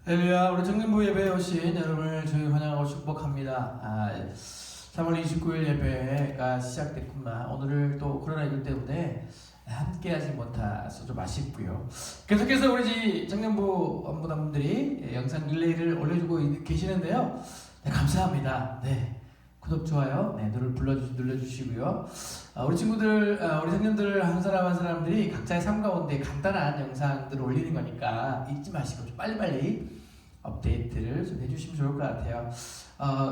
할렐루야. 우리 청년부 예배에 오신 여러분을 저희 환영하고 축복합니다. 3월 29일 예배가 시작됐구나. 오늘을 또 코로나19 때문에 함께하지 못해서 좀 아쉽고요. 계속해서 우리 청년부 원부담들이 영상 릴레이를 올려주고 계시는데요. 네, 감사합니다. 네, 구독, 좋아요, 네, 눌러주시고요. 우리 친구들, 우리 청년들 한 사람 한 사람들이 각자의 삶 가운데 간단한 영상들을 올리는 거니까 잊지 마시고 좀 빨리빨리 업데이트를 좀 해주시면 좋을 것 같아요.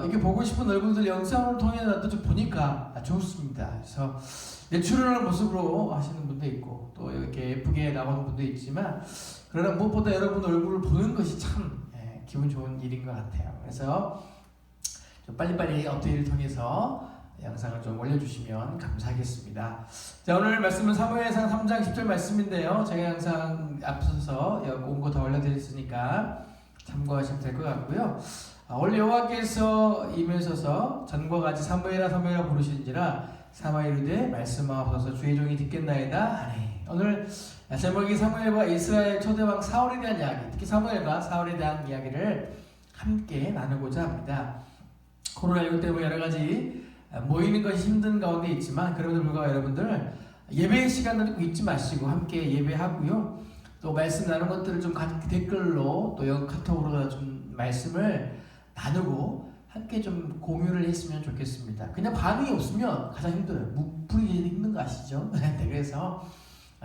이렇게 보고 싶은 얼굴들 영상을 통해 나도 좀 보니까 좋습니다. 그래서 내추럴한 모습으로 하시는 분도 있고 또 이렇게 예쁘게 나오는 분도 있지만 그러나 무엇보다 여러분 얼굴을 보는 것이 참 기분 좋은 일인 것 같아요. 그래서 좀 빨리빨리 업데이트를 통해서 영상을 좀 올려주시면 감사하겠습니다. 자, 오늘 말씀은 사무엘상 3장 10절 말씀인데요. 제가 영상 앞서서 온 거 다 올려드렸으니까 참고하시면 될 것 같고요. 오늘 여호와께서 임하셔서 전과 같이 사무엘아 사무엘아 부르신지라 사무엘이 이르되 말씀하옵소서 주의 종이 듣겠나이다 하니. 오늘 제목이 사무엘과 이스라엘 초대왕 사울에 대한 이야기, 특히 사무엘과 사울에 대한 이야기를 함께 나누고자 합니다. 코로나19 때문에 여러 가지 모이는 것이 힘든 가운데 있지만 그럼에도 불구하고 여러분들 예배 시간을 잊지 마시고 함께 예배하고요. 또 말씀 나눈 것들을 좀 댓글로 또 카톡으로 좀 말씀을 나누고 함께 좀 공유를 했으면 좋겠습니다. 그냥 반응이 없으면 가장 힘들어요. 무풀이 힘든 거 아시죠? 네, 그래서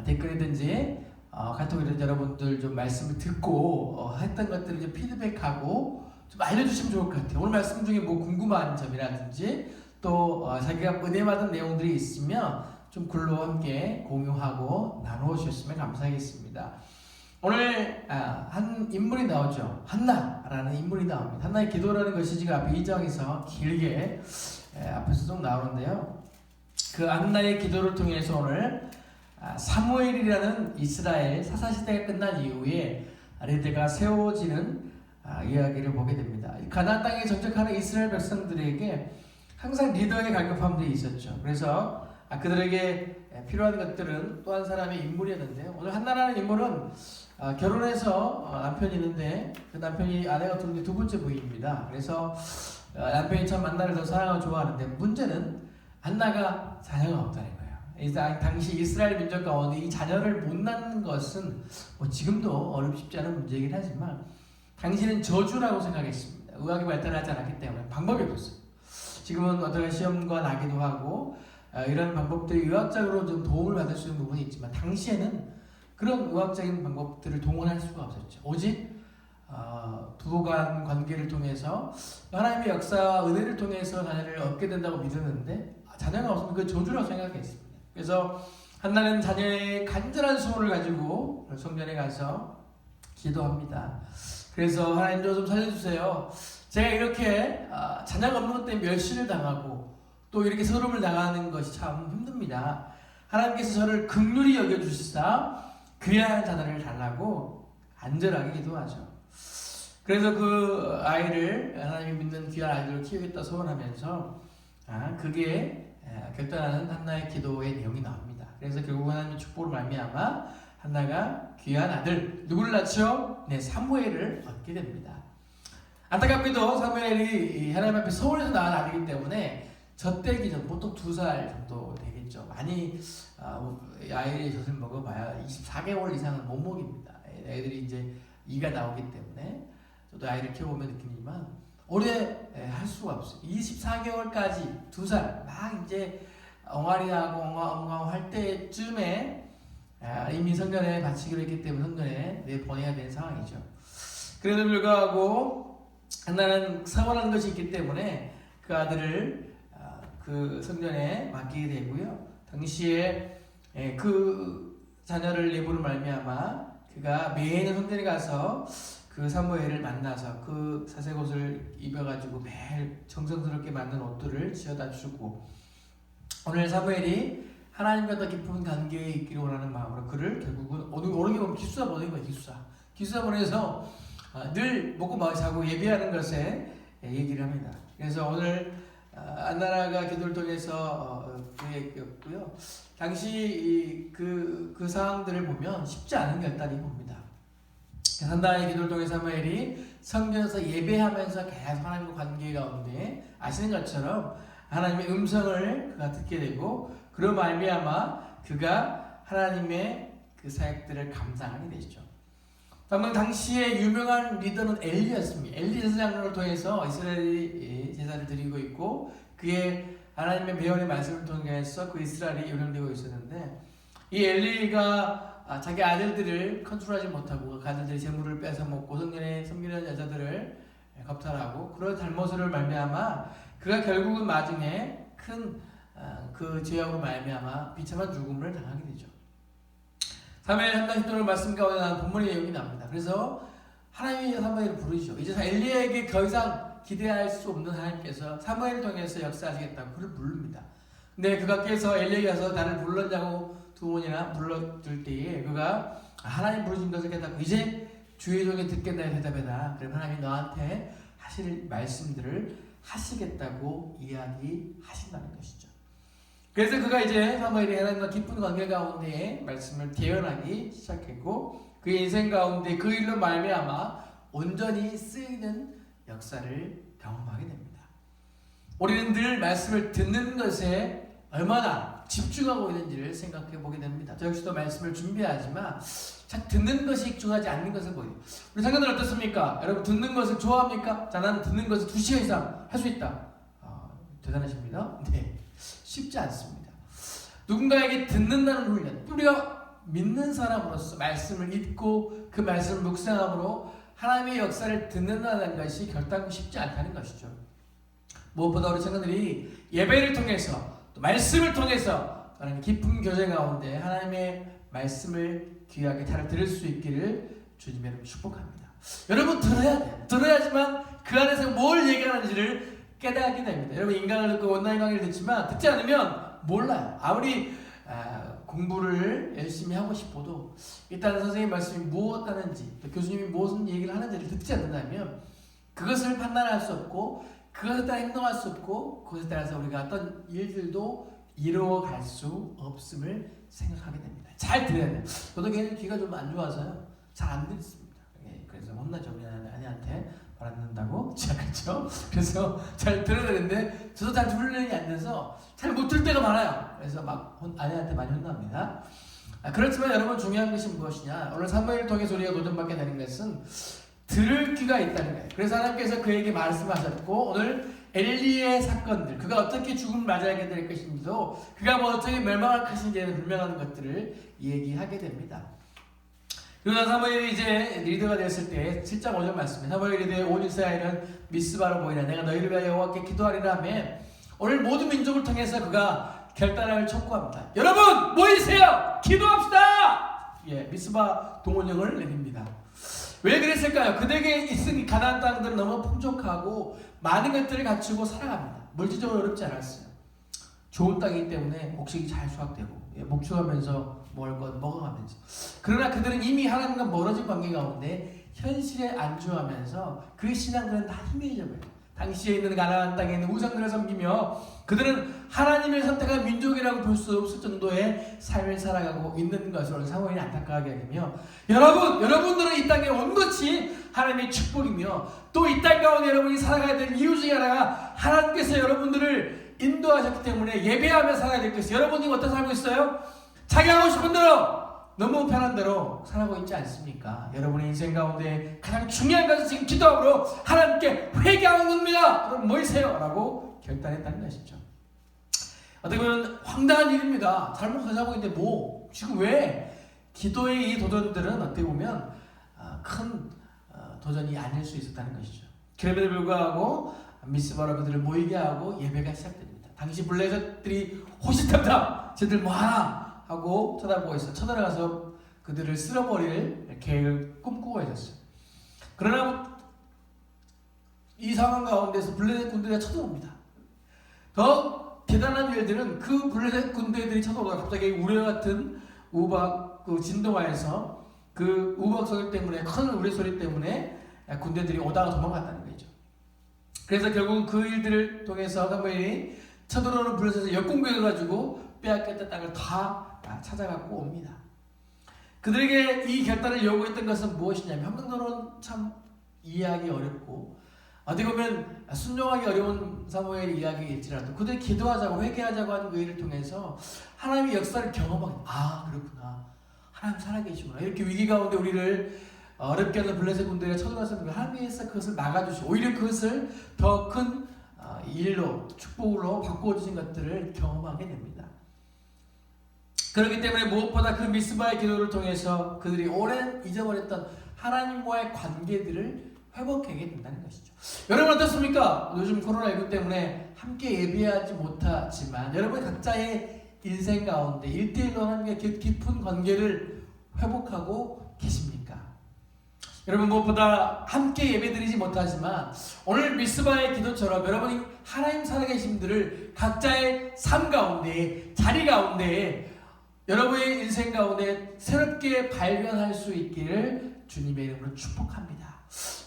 댓글이든지 카톡이든지 여러분들 좀 말씀을 듣고 했던 것들을 좀 피드백하고 좀 알려주시면 좋을 것 같아요. 오늘 말씀 중에 뭐 궁금한 점이라든지 또 자기가 은혜 받은 내용들이 있으면 좀 글로 함께 공유하고 나누어 주셨으면 감사하겠습니다. 오늘 한 인물이 나오죠. 한나라는 인물이 나옵니다. 한나의 기도라는 것이 지금 앞에 2장에서 길게 앞에서 좀 나오는데요. 그 한나의 기도를 통해서 오늘 사무엘이라는 이스라엘 사사시대가 끝난 이후에 레드가 세워지는 이야기를 보게 됩니다. 가나안 땅에 정착하는 이스라엘 백성들에게 항상 리더의 갈급함들이 있었죠. 그래서 그들에게 필요한 것들은 또 한 사람의 인물이었는데요. 오늘 한나라는 인물은 결혼해서 남편이 있는데 그 남편이 아내가 둘 두 번째 부인입니다. 그래서 남편이 참 한나를 더 사랑하고 좋아하는데 문제는 한나가 자녀가 없다는 거예요. 당시 이스라엘 민족 가운데 이 자녀를 못 낳는 것은 뭐 지금도 어렵지 않은 문제이긴 하지만 당시는 저주라고 생각했습니다. 의학이 발달하지 않았기 때문에 방법이 없었어요. 지금은 어떤 시험과 나기도 하고 이런 방법들이 의학적으로 좀 도움을 받을 수 있는 부분이 있지만 당시에는 그런 의학적인 방법들을 동원할 수가 없었죠. 오직 부부간 관계를 통해서 하나님의 역사와 은혜를 통해서 자녀를 얻게 된다고 믿었는데 자녀가 없으면 그 저주라고 생각했습니다. 그래서 한나는 자녀의 간절한 소원을 가지고 성전에 가서 기도합니다. 그래서 하나님 좀 살려주세요. 제가 이렇게 자녀가 없는 것 때문에 멸시를 당하고 또 이렇게 서름을 당하는 것이 참 힘듭니다. 하나님께서 저를 긍휼히 여겨주시사 귀한 자녀를 달라고 간절하게 기도하죠. 그래서 그 아이를 하나님이 믿는 귀한 아이들을 키우겠다 소원하면서 그게 결단하는 한나의 기도의 내용이 나옵니다. 그래서 결국 하나님의 축복을 말미암아 한나가 귀한 아들 누구를 낳죠? 네, 사무엘을 얻게 됩니다. 안타깝게도 사무엘이 하나님 앞에 서울에서 낳은 아들이기 때문에 젖되기 전 보통 2살 정도 되겠죠. 많이 아이의 젖을 먹어봐야 24개월 이상은 못 먹입니다. 애들이 이제 이가 나오기 때문에 저도 아이를 키워보면 느끼지만 오래 할 수가 없어요. 24개월까지 2살 막 이제 엉아리하고 엉엉할 때쯤에 이미 성전에 바치기로 했기 때문에 성전에 내보내야 되는 상황이죠. 그래도 불구하고 한나는 사고라는 것이 있기 때문에 그 아들을 그 성전에 맡기게 되고요. 당시에 그 자녀를 내보는 말미암아 그가 매년 성전에 가서 그 사무엘을 만나서 그 사색 옷을 입어가지고 매일 정성스럽게 만든 옷들을 지어다 주고 오늘 사무엘이 하나님과 더 깊은 관계에 있기를 원하는 마음으로 그를 결국은 오르게 보면 기수사 보낸 거예요. 기수사 보내서 늘 먹고 자고 예배하는 것에 얘기를 합니다. 그래서 오늘 안나라가 기도를 통해서 그랬고요. 당시 그 상황들을 보면 쉽지 않은 결단이 봅니다. 산다의 기도를 통해 사무엘이 성전에서 예배하면서 계속 하나님과 관계 가운데 아시는 것처럼 하나님의 음성을 그가 듣게 되고 그로 말미암아 그가 하나님의 그 사역들을 감당하게 되죠. 당시에 유명한 리더는 엘리였습니다. 엘리 제사장을 통해서 이스라엘이 제사를 드리고 있고 그의 하나님의 매언의 말씀을 통해서 그 이스라엘이 운영되고 있었는데 이 엘리가 자기 아들들을 컨트롤하지 못하고 그 아들들이 재물을 뺏어먹고 성전에 섬기는 여자들을 겁탈하고 그런 잘못을 말미암아 그가 결국은 마중에 큰 그 죄악으로 말미암아 비참한 죽음을 당하게 되죠. 사무엘 3장 10절의 말씀 가운데 나는 본문의 내용이 납니다. 그래서 하나님이 사무엘을 부르시죠. 이제 엘리에게 더 이상 기대할 수 없는 하나님께서 사무엘을 통해서 역사하시겠다고 그를 부릅니다. 근데 그가 깨서 엘리에게 가서 나를 불렀냐고 두 번이나 불러줄 때에 그가 하나님 부르신 것을 깨닫고 이제 주의 종이 듣겠나요 대답해라. 그럼 하나님이 너한테 하실 말씀들을 하시겠다고 이야기하신다는 것이죠. 그래서 그가 이제 사무엘이 하나님과 깊은 관계 가운데 말씀을 대언하기 시작했고 그의 인생 가운데 그 일로 말미암아 온전히 쓰이는 역사를 경험하게 됩니다. 우리는 늘 말씀을 듣는 것에 얼마나 집중하고 있는지를 생각해 보게 됩니다. 저 역시도 말씀을 준비하지만 잘 듣는 것이 중요하지 않는 것을 보여요. 우리 성도들 어떻습니까? 여러분 듣는 것을 좋아합니까? 자, 나는 듣는 것을 2시간 이상 할 수 있다. 대단하십니다. 네. 쉽지 않습니다. 누군가에게 듣는다는 훈련, 우리가 믿는 사람으로서 말씀을 읽고 그 말씀을 묵상함으로 하나님의 역사를 듣는다는 것이 결단코 쉽지 않다는 것이죠. 무엇보다 우리 청년들이 예배를 통해서 또 말씀을 통해서 하나님 깊은 교제 가운데 하나님의 말씀을 귀하게 잘 들을 수 있기를 주님의 이름으로 축복합니다. 여러분 들어야 돼요. 들어야지만 그 안에서 뭘 얘기하는지를 깨닫게 됩니다. 여러분 인강을 듣고 온라인 강의를 듣지만 듣지 않으면 몰라요. 아무리 공부를 열심히 하고 싶어도 일단 선생님 말씀이 무엇 하는지 또 교수님이 무슨 얘기를 하는지를 듣지 않는다면 그것을 판단할 수 없고 그것에 따라 행동할 수 없고 그것에 따라서 우리가 어떤 일들도 이루어갈 수 없음을 생각하게 됩니다. 잘 들어야 돼요. 저도 개인적으로 귀가 좀 안 좋아서요. 잘 안 듣습니다. 그래서 혼나죠. 우리 아내한테 말 안 듣는다고 시작했죠. 그래서 잘 들어야 되는데 저도 잘 들으려니 안 돼서 잘 못 들을 때가 많아요. 그래서 막 아내한테 많이 혼납니다. 그렇지만 여러분 중요한 것이 무엇이냐? 오늘 사무엘을 통해서 우리가 도전받게 되는 것은 들을 귀가 있다는 거예요. 그래서 하나님께서 그에게 말씀하셨고 오늘 엘리의 사건들 그가 어떻게 죽음을 맞이하게 될 것인지도 그가 뭐 어떻게 멸망할 것인지에는 분명한 것들을 얘기하게 됩니다. 그러나 사무엘이 이제 리더가 되었을 때 7장 5절 말씀에 사무엘이 이르되 온 이스라엘은 미스바로 모이라 내가 너희를 위하여 여호와께 기도하리라 하며 오늘 모든 민족을 통해서 그가 결단을 촉구합니다. 여러분 모이세요. 기도합시다. 미스바 동원령을 내립니다. 왜 그랬을까요? 그들에게 있은 가나안 땅들은 너무 풍족하고 많은 것들을 갖추고 살아갑니다. 물질적으로 어렵지 않았어요. 좋은 땅이기 때문에 곡식이 잘 수확되고 목축하면서 먹어가면서 그러나 그들은 이미 하나님과 멀어진 관계 가운데 현실에 안주하면서 그 신앙들은 다 희미해져버려요. 당시에 있는 가나안 땅에 있는 우상들을 섬기며 그들은 하나님을 선택한 민족이라고 볼 수 없을 정도의 삶을 살아가고 있는 것으로 사무엘이 안타까워하게 하며 여러분들은 이 땅에 온 것이 하나님의 축복이며 또 이 땅 가운데 여러분이 살아가야 될 이유 중에 하나가 하나님께서 여러분들을 인도하셨기 때문에 예배하며 살아야 될 것이에요. 여러분이 어떻게 살고 있어요? 자기 하고 싶은 대로 너무 편한 대로 살아가고 있지 않습니까? 여러분의 인생 가운데 가장 중요한 것은 지금 기도함으로 하나님께 회개하는 겁니다. 여러분 모이세요 라고 결단했다는 것이죠. 어떻게 보면 황당한 일입니다. 잘못하고 있는데 지금 왜 기도의 이 도전들은 어떻게 보면 큰 도전이 아닐 수 있었다는 것이죠. 그럼에도 불구하고 미스바로 그들을 모이게 하고 예배가 시작됩니다. 당시 블레셋들이 호시탐탐 쟤들 뭐하나 하고 쳐다보고 있어. 쳐들어가서 그들을 쓸어버릴 계획을 꿈꾸고 있었어요. 그러나 이 상황 가운데서 블레셋 군대가 쳐들어옵니다. 더 대단한 일들은 그 블레셋 군대들이 쳐들어오다가 갑자기 우레 같은 우박 진동하에서 그 우박 소리 때문에 큰 우레 소리 때문에 군대들이 오다가 도망갔다는 거죠. 그래서 결국 그 일들을 통해서 사무엘이 쳐들어오는 블레셋을 역공격해가지고 빼앗겼던 땅을 다 찾아갖고 옵니다. 그들에게 이 결단을 요구했던 것은 무엇이냐면, 한편으로는 참 이해하기 어렵고 어떻게 보면 순종하기 어려운 사무엘의 이야기일지라도 그들이 기도하자고 회개하자고 하는 그 일을 통해서 하나님의 역사를 경험하게, 그렇구나, 하나님 살아계시구나, 이렇게 위기 가운데 우리를 어렵게 하는 블레셋 군대가 쳐들어왔을 때 하나님께서 그것을 막아주시고 오히려 그것을 더 큰 일로, 축복으로 바꿔주신 것들을 경험하게 됩니다. 그렇기 때문에 무엇보다 그 미스바의 기도를 통해서 그들이 오랜 잊어버렸던 하나님과의 관계들을 회복하게 된다는 것이죠. 여러분 어떻습니까? 요즘 코로나19 때문에 함께 예배하지 못하지만 여러분 각자의 인생 가운데 1대1로 하나님과 깊은 관계를 회복하고 계십니까? 여러분 무엇보다 함께 예배드리지 못하지만 오늘 미스바의 기도처럼 여러분이 하나님 살아계심들을 각자의 삶 가운데, 자리 가운데, 여러분의 인생 가운데 새롭게 발견할 수 있기를 주님의 이름으로 축복합니다.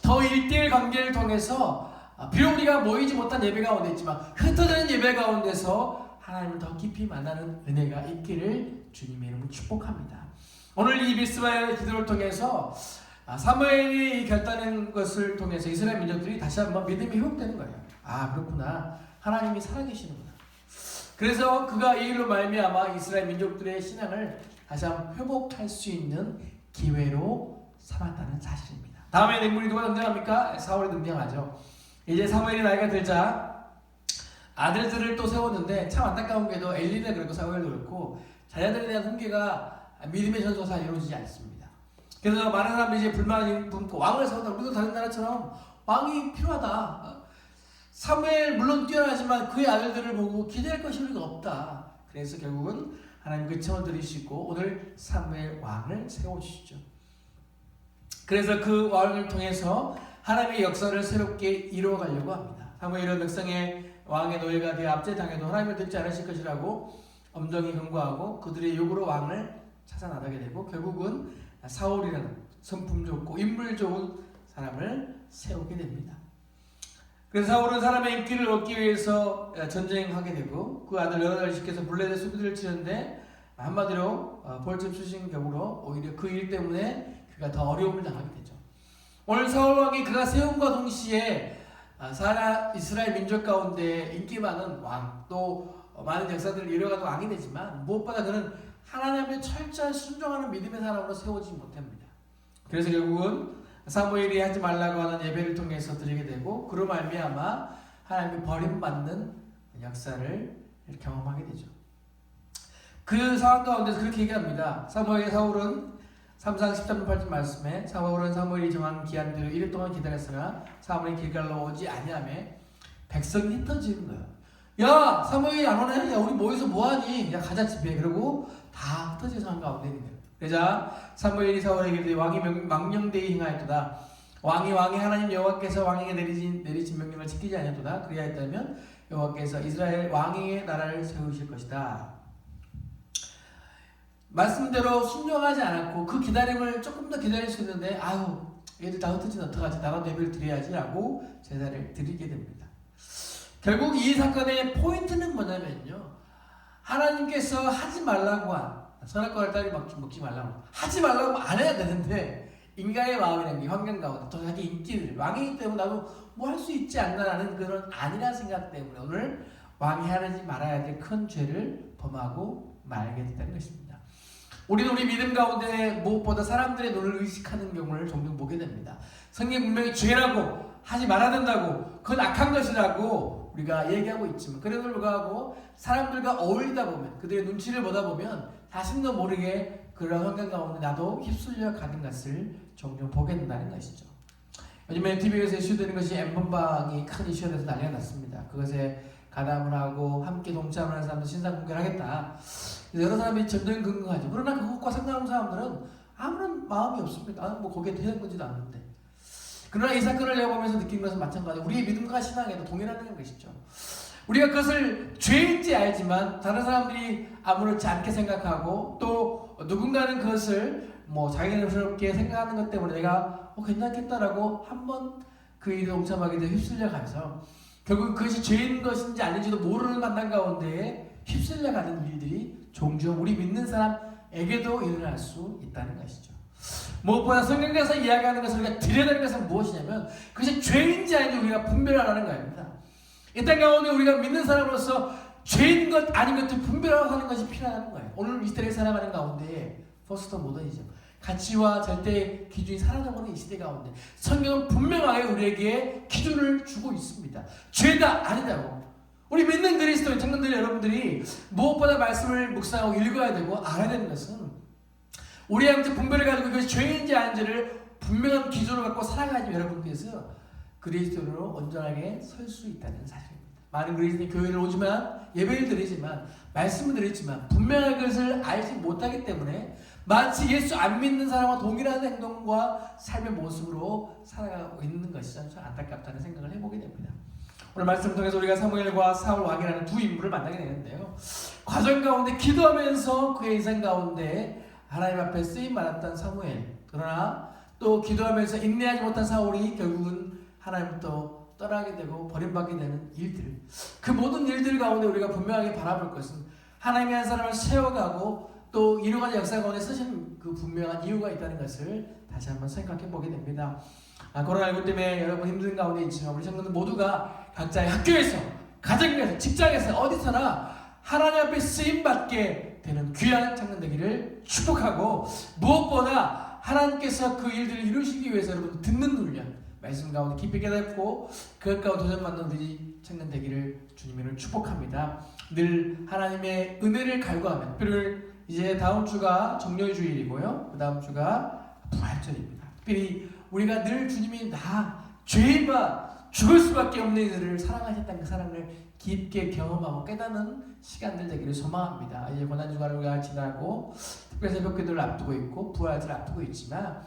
더 1대1 관계를 통해서 비록 우리가 모이지 못한 예배 가운데 있지만 흩어지는 예배 가운데서 하나님을 더 깊이 만나는 은혜가 있기를 주님의 이름으로 축복합니다. 오늘 이 미스바의 기도를 통해서 사무엘이 결단한 것을 통해서 이스라엘 민족들이 다시 한번 믿음이 회복되는 거예요. 그렇구나, 하나님이 살아계시는구나. 그래서 그가 이 일로 말미암아 이스라엘 민족들의 신앙을 다시 한번 회복할 수 있는 기회로 삼았다는 사실입니다. 다음에 인물이 누가 등장합니까? 사울이 등장하죠. 이제 사무엘이 나이가 들자 아들들을 또 세웠는데 참 안타까운 게도 엘리도 그렇고 사무엘도 그렇고 자녀들에 대한 훈계가 믿음의 전소가 잘 이루어지지 않습니다. 그래서 많은 사람들이 이제 불만이 품고 왕을 세운다. 우리도 다른 나라처럼 왕이 필요하다. 사무엘 물론 뛰어나지만 그의 아들들을 보고 기대할 것이 우리가 없다. 그래서 결국은 하나님 그 청을 들으시고 오늘 사무엘 왕을 세우시죠. 그래서 그 왕을 통해서 하나님의 역사를 새롭게 이루어가려고 합니다. 사무엘은 백성의 왕의 노예가 되어 압제당해도 하나님을 듣지 않으실 것이라고 엄정히 경고하고 그들의 요구로 왕을 찾아 나가게 되고 결국은 사울이라는 성품 좋고 인물 좋은 사람을 세우게 됩니다. 그래서 사울은 사람의 인기를 얻기 위해서 전쟁하게 되고 그 아들 여호다를 시켜서 블레셋 수비들을 치는데 한마디로 벌집 수신 격으로 오히려 그 일 때문에 그가 더 어려움을 당하게 되죠. 오늘 사울 왕이 그가 세움과 동시에 이스라엘 민족 가운데 인기 많은 왕, 또 많은 역사들을 이뤄가는 왕이 되지만 무엇보다 그는 하나님의 철저히 순종하는 믿음의 사람으로 세워지지 못합니다. 그래서 결국은 사무엘이 하지 말라고 하는 예배를 통해서 드리게 되고 그로 말미암아 하나님의 버림받는 역사를 경험하게 되죠. 그 상황 가운데서 그렇게 얘기합니다. 사울은 3장 13절 8절 말씀에 사울은 사무엘이 정한 기한대로 1일 동안 기다렸으나 사무엘이 길갈로 오지 아니하며 백성이 흩어지는 거예요. 야, 사무엘이 안 오네? 야, 우리 모여서 뭐하니? 야, 가자 집에. 그러고 다 흩어진 상황 가운데 있는 거예요. 그러자 사무엘이 사울에게 이르되 왕이 망령되이 행하였도다. 왕이 하나님 여호와께서 왕에게 내리신 명령을 지키지 아니하였도다. 그리하였다면 여호와께서 이스라엘 왕의 나라를 세우실 것이다. 말씀대로 순종하지 않았고 그 기다림을 조금 더 기다릴 수 있는데 얘들 다 흩어지면 어떡하지? 나라도 예배를 드려야지 라고 제사를 드리게 됩니다. 결국 이 사건의 포인트는 뭐냐면요, 하나님께서 하지 말라고 한 선악과를 딸이 먹지 말라고 하지 말라고 안 해야 되는데 인간의 마음이라는 게 환경 가운데 또 자기 인기를 왕이기 때문에 나도 뭐 할 수 있지 않나라는 그런 아니라 생각 때문에 오늘 왕이 하지 말아야 될 큰 죄를 범하고 말게 됐다는 것입니다. 우리는 우리 믿음 가운데 무엇보다 사람들의 눈을 의식하는 경우를 종종 보게 됩니다. 성경 분명히 죄라고 하지 말아야 된다고 그건 악한 것이라고 우리가 얘기하고 있지만 그래도 불구하고 사람들과 어울리다 보면 그들의 눈치를 보다 보면 자신도 모르게 그런 환경 가운데 나도 휩쓸려 가는 것을 종종 보게 된다는 것이죠. 요즘에 TV에서 이슈되는 것이 엠번방이 큰 이슈가 돼서 난리가 났습니다. 그것에 가담을 하고 함께 동참을 하는 사람들 신상 공개를 하겠다. 그래서 여러 사람이 전전긍긍하죠. 그러나 그것과 상관없는 사람들은 아무런 마음이 없습니다. 뭐 거기에 대응하지도 않는데. 그러나 이 사건을 내가 보면서 느낀 것은 마찬가지로 우리의 믿음과 신앙에도 동일하다는 것이죠. 우리가 그것을 죄인지 알지만 다른 사람들이 아무렇지 않게 생각하고 또 누군가는 그것을 뭐 자기네스럽게 생각하는 것 때문에 내가 괜찮겠다라고 한번 그 일에 동참하게 되어 휩쓸려 가서 결국 그것이 죄인 것인지 아닌지도 모르는 판단 가운데에 휩쓸려 가는 일들이 종종 우리 믿는 사람 사람에게도 일어날 수 있다는 것이죠. 무엇보다 성경에서 이야기하는 것을 우리가 들여다는 것은 무엇이냐면 그것이 죄인지 아닌지 우리가 분별하라는 겁니다. 이 땅 가운데 우리가 믿는 사람으로서 죄인 것 아닌 것을 분별하고 하는 것이 필요하다는 거예요. 오늘 이 시대에 살아가는 가운데 포스트 모더니즘, 가치와 절대 기준이 사라져버린 이 시대 가운데 성경은 분명하게 우리에게 기준을 주고 있습니다. 죄다 아니다고. 우리 믿는 그리스도인 청년들 여러분들이 무엇보다 말씀을 묵상하고 읽어야 되고 알아야 되는 것은 우리의 영적 분별을 가지고 이것이 죄인지 아닌지를 분명한 기준을 갖고 살아가야지 여러분께서 그리스도인으로 온전하게 설 수 있다는 사실입니다. 많은 그리스도인 교회를 오지만 예배를 드리지만 말씀을 드리지만 분명한 것을 알지 못하기 때문에 마치 예수 안 믿는 사람과 동일한 행동과 삶의 모습으로 살아가고 있는 것이 참 안타깝다는 생각을 해보게 됩니다. 오늘 말씀을 통해서 우리가 사무엘과 사울 왕이라는 두 인물을 만나게 되는데요. 과정 가운데 기도하면서 그의 인생 가운데 하나님 앞에 쓰임 받았던 사무엘, 그러나 또 기도하면서 인내하지 못한 사울이 결국은 하나님부터 떠나게 되고 버림받게 되는 일들, 그 모든 일들 가운데 우리가 분명하게 바라볼 것은 하나님이 한 사람을 세워가고 또 이루어가는 역사 가운데 쓰신 그 분명한 이유가 있다는 것을 다시 한번 생각해 보게 됩니다. 코로나19 때문에 여러분 힘든 가운데 있지만 우리 성도들 모두가 각자의 학교에서, 가정에서, 직장에서 어디서나 하나님 앞에 쓰임받게 되는 귀한 청년 되기를 축복하고, 무엇보다 하나님께서 그 일들을 이루시기 위해서 여러분 듣는 훈련, 말씀 가운데 깊이 깨닫고 그것 가운데 도전받는 우리 청년 되기를 주님으로 축복합니다. 늘 하나님의 은혜를 갈구하며, 특별히 이제 다음 주가 정료의 주일이고요, 그 다음 주가 부활절입니다. 특별히 우리가 늘 주님이 나 죄인과 죽을 수밖에 없는 이들을 사랑하셨다는 그 사랑을 깊게 경험하고 깨닫는 시간들 되기를 소망합니다. 이제 고난주간을 우리가 지나고 특별 새벽기도를 앞두고 있고 부활절을 앞두고 있지만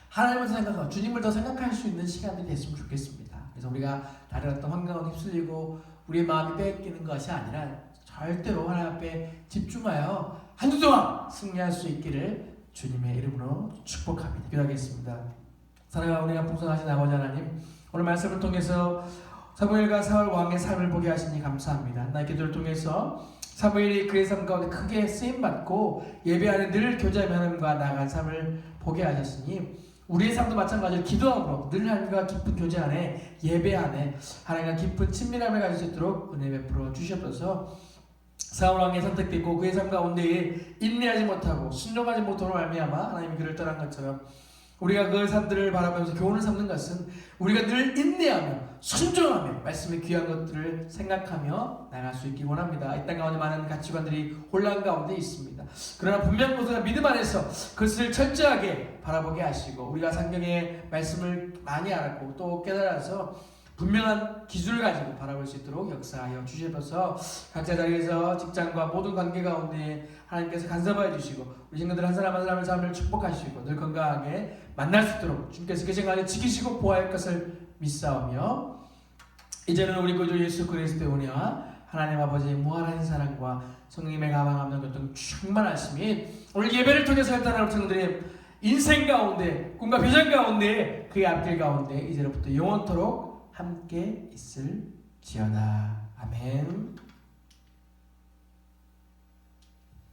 하나님을 더 생각하고 주님을 더 생각할 수 있는 시간들이 됐으면 좋겠습니다. 그래서 우리가 다른 어떤 환경에 휩쓸리고 우리의 마음이 뺏기는 것이 아니라 절대로 하나님 앞에 집중하여 한 주 동안 승리할 수 있기를 주님의 이름으로 축복합니다. 기도하겠습니다. 사랑하는 우리가 풍성하신 아버지 하나님, 오늘 말씀을 통해서 사무엘과 사울 왕의 삶을 보게 하시니 감사합니다. 나의 기도를 통해서 사무엘이 그의 삶 가운데 크게 쓰임받고 예배 안에 늘 교제하며 하나님과 나아간 삶을 보게 하셨으니 우리의 삶도 마찬가지로 기도함으로 늘 하나님과 깊은 교제 안에 예배 안에 하나님과 깊은 친밀함을 가질 수 있도록 은혜 베풀어 주시옵소서. 사울 왕의 선택됐고 그의 삶 가운데 인내하지 못하고 순종하지 못함으로 말미암아 하나님이 그를 떠난 것처럼 우리가 그 삶들을 바라보면서 교훈을 삼는 것은 우리가 늘 인내하며 순종하며 말씀의 귀한 것들을 생각하며 나갈 수 있기 원합니다. 이 땅 가운데 많은 가치관들이 혼란 가운데 있습니다. 그러나 분명 모두가 믿음 안에서 그것을 철저하게 바라보게 하시고 우리가 성경의 말씀을 많이 알았고 또 깨달아서 분명한 기준을 가지고 바라볼 수 있도록 역사하여 주시옵소서. 각자 자리에서 직장과 모든 관계 가운데 하나님께서 간섭하여 주시고 우리 친구들 한 사람 한 사람의 삶을 축복하시고 늘 건강하게 만날 수 있도록 주님께서 그 생활을 지키시고 보호할 것을 믿사오며 이제는 우리 구주 예수 그리스도의 은혜와 하나님 아버지의 무한한 사랑과 성령님의 가망 없는 것등 충만하심이 오늘 예배를 통해서 혈단하는 친구들의 인생 가운데 꿈과 비전 가운데 그의 앞길 가운데 이제로부터 영원토록 함께 있을지어다. 아멘.